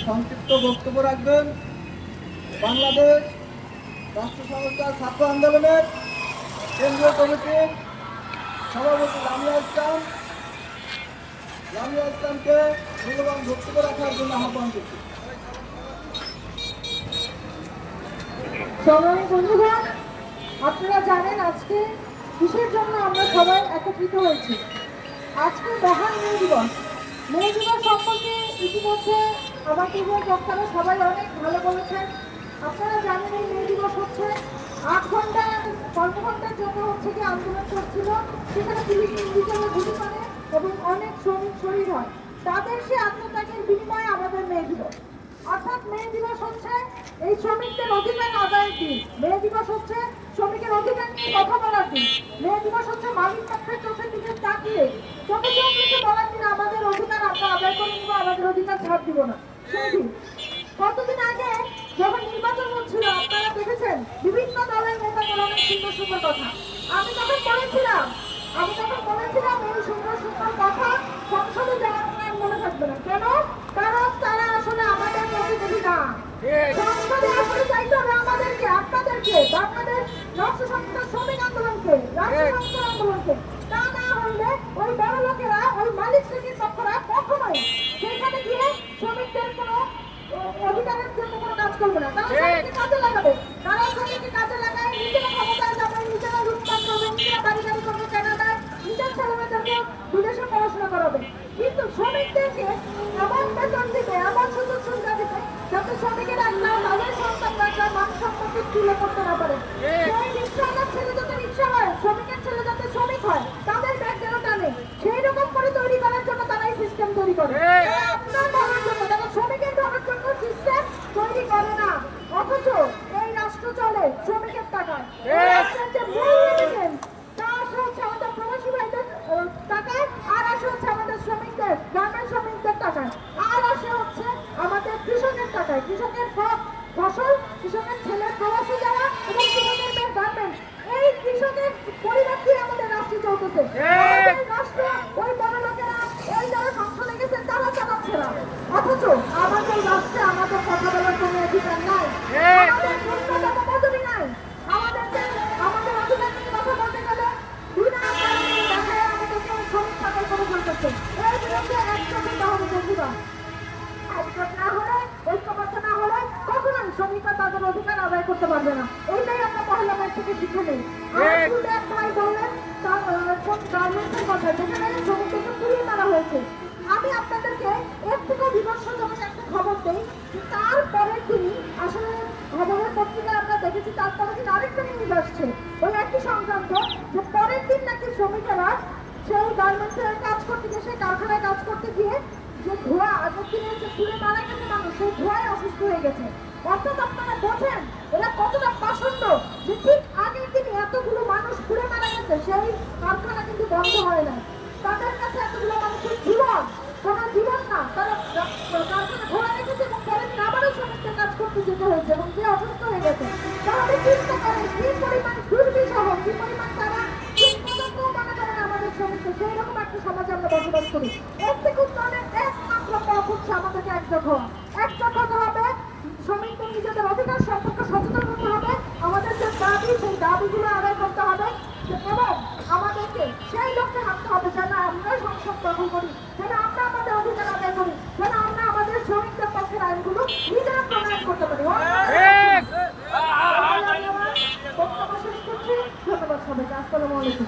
সংক্ষিপ্ত বক্তব্য রাখবেন বাংলাদেশ রাষ্ট্র সংস্থার ছাত্র আন্দোলনের কেন্দ্রীয় কমিটির সভাপতি লামিয়া ইসলামকে মূল্যবান বক্তব্য রাখার জন্য আহ্বান করছি। সংগ্রামী বন্ধুগণ, আপনারা জানেন আজকে কিসের জন্য আমরা সবাই একত্রিত হয়েছি। আজকে মহান মে দিবস। মে দিবস সম্পর্কে ইতিমধ্যে আমার পূর্বের বক্তারা সবাই অনেক ভালো বলেছেন। আপনারা জানেন এই মে দিবস হচ্ছে 8 ঘন্টা কর্মঘণ্টার জন্য হচ্ছে কি আন্দোলন করছিল, সেখানে পুলিশ নির্বিচারে গুলি করে এবং অনেক শ্রমিক শহীদ হয়। তাদের সে আত্মত্যাগের বিনিময়ে আমাদের মে দিবস। অর্থাৎ মে দিবস হচ্ছে এই শ্রমিকদের অধিকার আদায়ের দিন। মে দিবস হচ্ছে শ্রমিকের অধিকার নিয়ে কথা বলার দিন। মে দিবস হচ্ছে মালিক পক্ষের চোখের দিকে তাকিয়ে চোখে চোখ রেখে বলার দিন আমাদের অধিকার আমরা আদায় করে নিব, আমাদের অধিকার ছাড় দিব না। সেই দিন কতদিন আগে যখন নির্বাচন হচ্ছিল আপনারা দেখেছেন বিভিন্ন দলের নেতাদের অনেক সুন্দর সুন্দর কথা। আমি তখন বলেছিলাম এই সুন্দর সুন্দর কথা সংসদে যাওয়ার মনে থাকবে না। কেন? কারণ তারা আসলে আমাদের প্রতিনিধি না। সংসদে আসলে চাইতে হবে আমাদেরকে, আপনাদেরকে, বাংলাদেশ রাষ্ট্র সংস্থার শ্রমিক আন্দোলনকে, রাষ্ট্র সংস্থার আন্দোলনকে। তা না হলে ওই বড় লোকেরা, ওই মালিক শ্রেণীর পক্ষরা কখনোই সেখানে গিয়ে শ্রমিকদের কোনো অধিকারের জন্য কোনো কাজ করবে না। তারা শ্রমিককে কাজে লাগাবে, তারা শ্রমিককে কাজে লাগায় নিজেরা ক্ষমতায় যাবে, নিজেরা লুটপাট করবে, নিজেরা বাড়ি গাড়ি করবে, কানাডায় নিজের ছেলেমেয়েদেরকে বিদেশে পড়াশোনা করাবে। কিন্তু শ্রমিকদেরকে এমন বেতন দিবে, এমন সুযোগ সুবিধা দিবে যাতে শ্রমিকের তাদের সন্তানরা মান সম্পর্কে তুলে করতে না পারে। সেই রিক্সাওয়ালার ছেলে যাতে রিক্সা হয়, শ্রমিকের ছেলে যাতে শ্রমিক হয়, তাদের ব্যাগ যেন টানে, সেই রকম করে তৈরি করার জন্য তারা এই সিস্টেম তৈরি করে। আপনার ভালোর জন্য, তারা শ্রমিকের ভালোর জন্য সিস্টেম তৈরি করে না। অথচ এই রাষ্ট্র চলে শ্রমিকের টাকায়। যে মূল রেমিটেন্স তা আসে হচ্ছে আমাদের প্রবাসী ভাইদের টাকায়, আর আসে হচ্ছে আমাদের শ্রমিকদের, গ্রামের শ্রমিকদের টাকায়, আর আসে হচ্ছে আমাদের কৃষকের টাকায়। কৃষকের ফসল, কৃষকের ছেলে প্রবাসী যারা এবং কৃষকের মেয়ের গার্মেন্টস, এই কৃষকের পরিবার দিয়ে আমাদের রাষ্ট্র চলতেছে। রাষ্ট্র ওই বড় লোকেরা, এই যারা সংসদে গেছে তারা চালাচ্ছে না। অথচ আমাদের রাষ্ট্রে আমাদের কথা বলার কোনো অধিকার নাই, আমাদের ন্যূনতম পদবি নাই। আমাদের অধিকার নিয়ে কথা বলতে গেলে বিনা কারণে দেখায় আমাদেরকে শ্রমিক চাকরি করে চলতেছে। এর বিরুদ্ধে একজোট হতে হবে বন্ধুরা। একজোট না হলে, ঐক্যবদ্ধ না হলে কখনোই শ্রমিকরা তাদের অধিকার আদায় করতে পারবে না। এইটাই আমরা পহেলা মে থেকে শিখে নেই। এক ভাই বললেন গার্মেন্টসের কথা, যেখানে শ্রমিকদেরকে পুড়িয়ে মারা হয়েছে। আমি আপনাদেরকে এর থেকেও বিমর্ষজনক একটা খবর দেই। তারপরের দিনই আসলে খবরের পত্রিকায় আমরা দেখেছি, তারপরে দিন আরেকটা নিউজ আসছে ওই একই সংক্রান্ত, যে পরের দিন নাকি শ্রমিকেরা সেই গার্মেন্টসের কাজ করতে গিয়ে, সেই কারখানায় কাজ করতে গিয়ে যে ধোঁয়া, আগের দিনে যে পুড়ে মারা গেছে মানুষ, সেই ধোঁয়ায় অসুস্থ হয়ে গেছে। অর্থাৎ আপনারা বোঝেন এরা কতটা পাষণ্ড, যে ঠিক আগের দিনে এতগুলো মানুষ পুড়ে মারা গেছে, সেই কারখানা কিন্তু বন্ধ হয় না। তাদের কাছে এতগুলো মানুষের জীবন কোনো জীবন না। তারা কারখানা খোলা রেখেছে এবং পরের দিন আবারও শ্রমিকদের কাজ করতে যেতে হয়েছে এবং যে অসুস্থ হয়ে গেছে। তাহলে চিন্তা করেন কি পরিমাণ দুর্বিষহ, কি পরিমাণ তারা মনে করেন আমাদের শ্রমিকদের। সেই রকম একটা সমাজে আমরা বসবাস করি। এর থেকে উত্তরণের একমাত্র পথ হচ্ছে আমাদেরকে একজোট হওয়া। একজোট হতে হবে, শ্রমিকদের নিজেদের অধিকার সম্পর্কে সচেতন হতে হবে, আমাদের যে দাবি সেই দাবিগুলো আদায় করতে হবে এবং আমাদেরকে সেই লক্ষ্যে হাঁটতে হবে যেন আমরা সংসদ দখল করি, যেন আমরা আমাদের অধিকার আদায় করি, যেন আমরা আমাদের শ্রমিকদের পক্ষের আইনগুলো নিজেরা প্রণয়ন করতে পারি। বক্তব্য শেষ করছি। ধন্যবাদ সবাইকে। আসসালামু আলাইকুম।